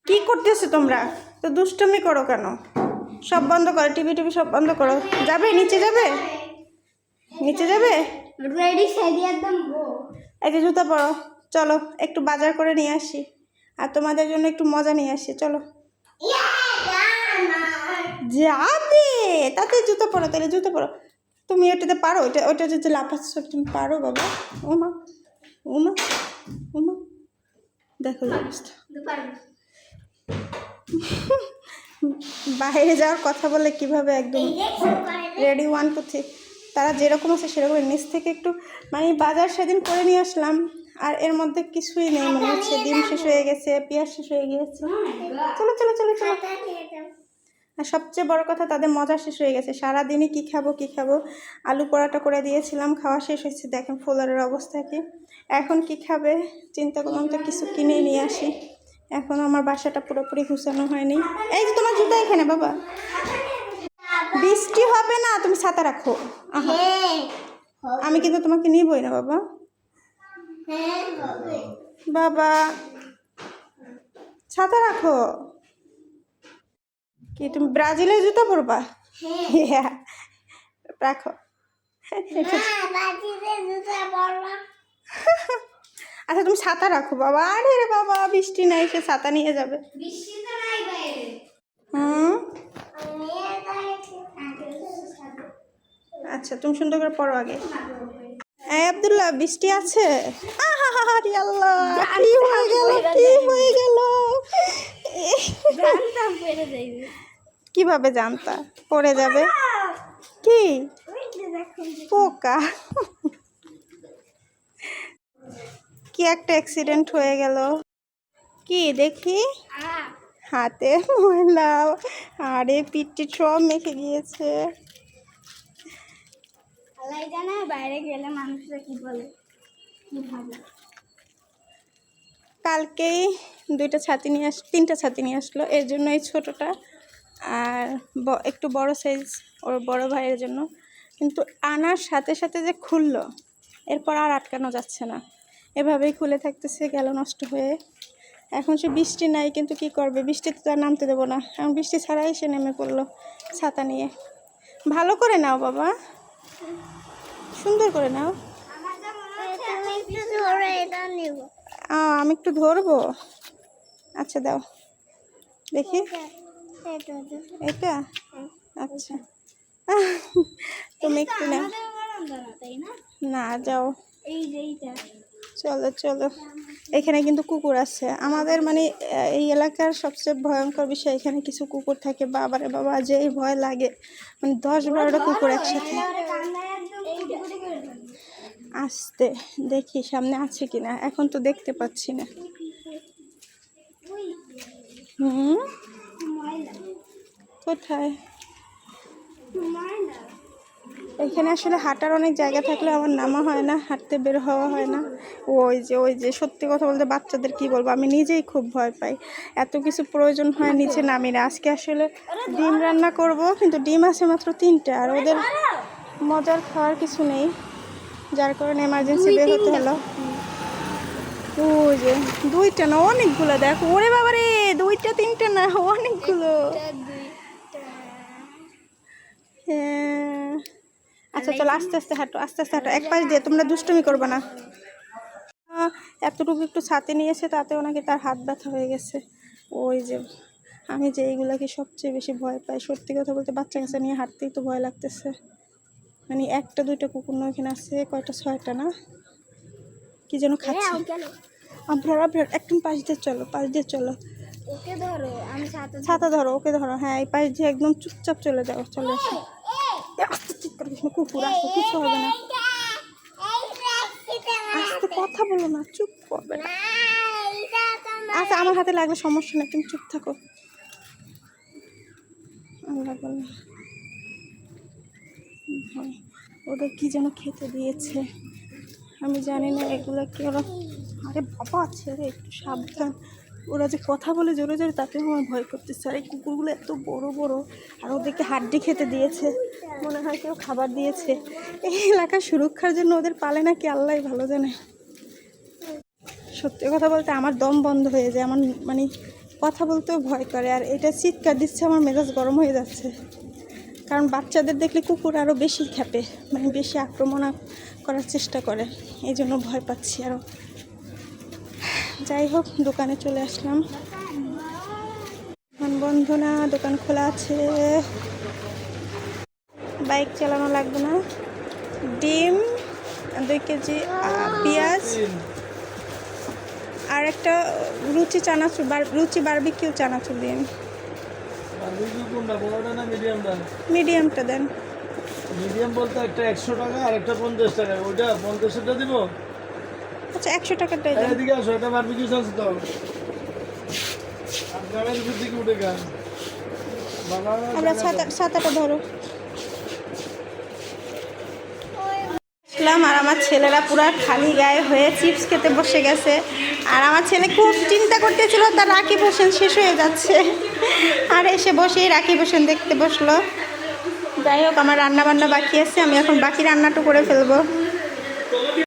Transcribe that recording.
কি করতেছো তোমরা? তো দুষ্টুমি করো কেন? সব বন্ধ করো, টিভি টিভি সব বন্ধ করো। যাবে নিচে, যাবে নিচে, যাবে? রেডি সেদি একদম গো। এই যে জুতা পরো, চলো একটু বাজার করে নিয়ে আসি আর তোমাদের জন্য একটু মজা নিয়ে আসি। চলো যাবে, তাতে জুতো পরো, তাহলে জুতো পরো। তুমি ওটাতে পারো, ওটা ওটা যদি লাফাচ্ছ তুমি পারো বাবা। ওমা ওমা ওমা, দেখো এই অবস্থা। বাইরে যাওয়ার কথা বলে কিভাবে একদম রেডি 1 2 3। তারা যেরকম আছে সেরকম। নিচ থেকে একটু মানে বাজার সেদিন করে নিয়ে আসলাম, আর এর মধ্যে কিছুই নেই মনে হচ্ছে। ডিম শেষ হয়ে গেছে, পেঁয়াজ শেষ হয়ে গেছে। চলো চলো চলো চলো। আর সবচেয়ে বড় কথা, তাদের মজা শেষ হয়ে গেছে। সারাদিনই কী খাবো কী খাবো, আলু পরোটা করে দিয়েছিলাম, খাওয়া শেষ হয়েছে। দেখেন ফোলারের অবস্থা কি। এখন কি খাবে চিন্তা করলাম তো কিছু কিনে নিয়ে আসি। এখন আমার বাসাটা পুরোপুরি গুছানো হয়নি। এই যে তোমার জুতা এখানে বাবা। বৃষ্টি হবে না, তুমি ছাতা রাখো। আহা, আমি কিন্তু তোমাকে নিবই না বাবা। বাবা ছাতা রাখো। কি তুমি ব্রাজিলের জুতা পরবা? হ্যাঁ রাখো। আচ্ছা তুমি ছাতা রাখো বাবা। আরে রে বাবা, বৃষ্টি নাই, সে ছাতা নিয়ে যাবে। হুম, আচ্ছা তুমি সুন্দর করে পড়ো আগে। এই আব্দুল্লাহ, বৃষ্টি আছে? আরে আল্লাহ, কি হয়ে গেল, কি হয়ে গেল? কিভাবে জানতা পড়ে যাবে? কি পোকা? কি একটা অ্যাক্সিডেন্ট হয়ে গেল। কি দেখি হাতে ময়লা, আরে পিঠটি সব মেখে গিয়েছে। বাইরে গেলে মানুষরা কি বলে, কি ভাবে। কালকেই 2টা ছাতি নিয়ে 3টা ছাতি নিয়ে আসলো, এর জন্য এই ছোটোটা, আর একটু বড় সাইজ ওর বড় ভাইয়ের জন্য। কিন্তু আনার সাথে সাথে যে খুললো, এরপর আর আটকানো যাচ্ছে না, এভাবেই খুলে থাকতেছে, গেল নষ্ট হয়ে। এখন সে বৃষ্টি নাই, কিন্তু কি করবে, বৃষ্টিতে তো আর নামতে দেবো না। এখন বৃষ্টি ছাড়াই সে নেমে পড়লো ছাতা নিয়ে। ভালো করে নাও বাবা, সুন্দর করে নাও। আমি একটু ধরবো। আচ্ছা দাও দেখি, এটা আচ্ছা। তুমি একটু নাও না, যাও। চলো চলো, এখানে কিন্তু কুকুর আছে আমাদের, মানে এই এলাকার সবচেয়ে ভয়ঙ্কর বিষয়, এখানে কিছু কুকুর থাকে। বাবারে বাবা, যেই ভয় লাগে, মানে 10-12টা কুকুর একসাথে। আসতে দেখি সামনে আছে কিনা, এখন তো দেখতে পাচ্ছি না। হুম, কোথায়? এখানে আসলে হাঁটার অনেক জায়গা থাকলে আমার নামা হয় না, হাঁটতে বের হওয়া হয় না। ওই যে সত্যি কথা বলতে বাচ্চাদের কি বলবো, আমি নিজেই খুব ভয় পাই। এত কিছু প্রয়োজন হয় নিচে নামি না। আজকে আসলে ডিম রান্না করব, কিন্তু ডিম আছে মাত্র 3টা, আর ওদের মজার খাওয়ার কিছু নেই, যার কারণে এমার্জেন্সি বের হতে হলো। ওই যে 2টা না, অনেকগুলো দেখো। ওরে বাবা রে, 2টা 3টা না, অনেকগুলো। হ্যাঁ আচ্ছা চলো, আস্তে আস্তে হাঁটো, আস্তে আস্তে হাঁটো, এক পাশ দিয়ে। তোমরা দুষ্টুমি করবে না। এতটুকু একটু ছাতে নিয়েছে, তাতেও নাকি তার হাত ব্যথা হয়ে গেছে। ওই যে আমি যে এইগুলাকে সবচেয়ে বেশি ভয় পাই, সত্যি কথা বলতে বাচ্চা কাচ্চা নিয়ে হাঁটতেই তো ভয় লাগতেছে। মানে 1টা 2টা কুকুর না, এখানে আছে কয়টা, 6টা না, কি যেন খাচ্ছে। আপনারা একদম পাশ দিয়ে চলো, পাশ দিয়ে চলো। ওকে ধরো, আমি ছাতা ধরো, ওকে ধরো। হ্যাঁ, এই পাশ দিয়ে একদম চুপচাপ চলে যাও, চলে আসো। আস্তে চিৎকার করিস না, কুকুর আসো, কিছু হবে না। আস্তে কথা বলো না, চুপ করবে না। আচ্ছা আমার হাতে লাগলে সমস্যা নেই, তুমি চুপ থাকো। আল্লাহ বলে ওদের কি যেন খেতে দিয়েছে, আমি জানি না এগুলো কি ওরা। আরে বাবা ছেড়ে, একটু সাবধান। ওরা যে কথা বলে জোরে জোরে, তাতেও আমার ভয় করতেছে। আর এই কুকুরগুলো এত বড় বড়, আর ওদেরকে হাড্ডি খেতে দিয়েছে, মনে হয় কেউ খাবার দিয়েছে। এই এলাকার সুরক্ষার জন্য ওদের পালে নাকি আল্লাহ ভালো জানে। সত্যি কথা বলতে আমার দম বন্ধ হয়ে যায়, আমার মানে কথা বলতেও ভয় করে। আর এটা চিৎকার দিচ্ছে, আমার মেজাজ গরম হয়ে যাচ্ছে। কারণ বাচ্চাদের দেখলে কুকুর আরও বেশি খেপে, মানে বেশি আক্রমণ করার চেষ্টা করে, এই জন্য ভয় পাচ্ছি আরও। যাই হোক, দোকানে চলে আসলাম। এখন বন্ধ না, দোকান খোলা আছে। বাইক চালানো লাগবে না। ডিম 2 কেজি, পেঁয়াজ, আর একটা রুচি চানাচুর, রুচি বারবিকিউ চানাচুর দিন। মিডিয়ামটা দেন। মিডিয়াম বলতে একটা 100 টাকা আর একটা 50 টাকা। ওইটা 50টা দিব। আচ্ছা, 100 টাকাটাই দেন। এদিকে আসো, এটা বারবিকিউ সস দাও। আর গাড়ির উপর দিকে উঠে গা বাবা। আমরা ছাতাটা ধরো। আর আমার ছেলেরা পুরা খালি গায়ে হয়ে চিপস খেতে বসে গেছে। আর আমার ছেলে খুব চিন্তা করতেছিল তার রাকিব হোসেন শেষ হয়ে যাচ্ছে, আর এসে বসেই রাকিব হোসেন দেখতে বসলো। যাই হোক, আমার রান্না বান্না বাকি আছে, আমি এখন বাকি রান্নাটা করে ফেলবো।